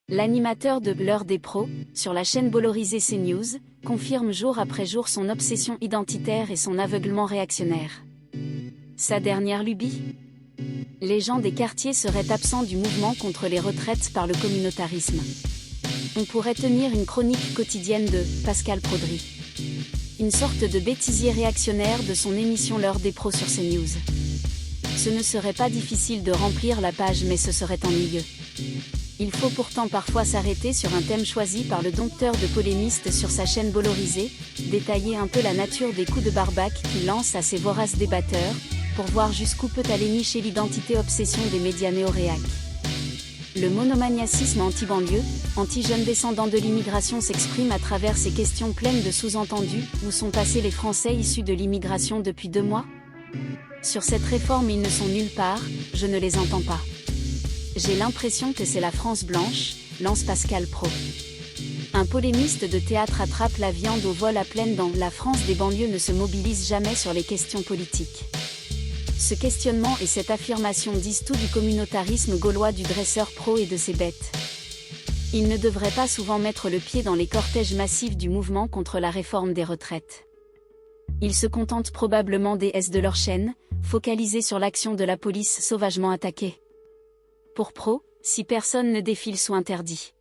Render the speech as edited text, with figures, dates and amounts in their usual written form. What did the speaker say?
L'animateur de l'heure des pros, sur la chaîne Bolloré CNews, confirme jour après jour son obsession identitaire et son aveuglement réactionnaire. Sa dernière lubie ? Les gens des quartiers seraient absents du mouvement contre les retraites par le communautarisme. On pourrait tenir une chronique quotidienne de Pascal Prodry. Une sorte de bêtisier réactionnaire de son émission L'heure des pros sur CNews. Ce ne serait pas difficile de remplir la page, mais ce serait ennuyeux. Il faut pourtant parfois s'arrêter sur un thème choisi par le dompteur de polémistes sur sa chaîne Bolloré, détailler un peu la nature des coups de barbaque qu'il lance à ses voraces débatteurs, pour voir jusqu'où peut aller nicher l'identité-obsession des médias néo-réacs. Le monomaniacisme anti-banlieue, anti-jeunes descendants de l'immigration s'exprime à travers ces questions pleines de sous-entendus. Où sont passés les Français issus de l'immigration depuis 2 mois ? Sur cette réforme, ils ne sont nulle part, je ne les entends pas. J'ai l'impression que c'est la France blanche, lance Pascal Pro. Un polémiste de théâtre attrape la viande au vol à pleines dents. La France des banlieues ne se mobilise jamais sur les questions politiques. Ce questionnement et cette affirmation disent tout du communautarisme gaulois du dresseur pro et de ses bêtes. Il ne devrait pas souvent mettre le pied dans les cortèges massifs du mouvement contre la réforme des retraites. Ils se contentent probablement des S de leur chaîne, focalisés sur l'action de la police sauvagement attaquée. Pour Pro, si personne ne défile sous interdit.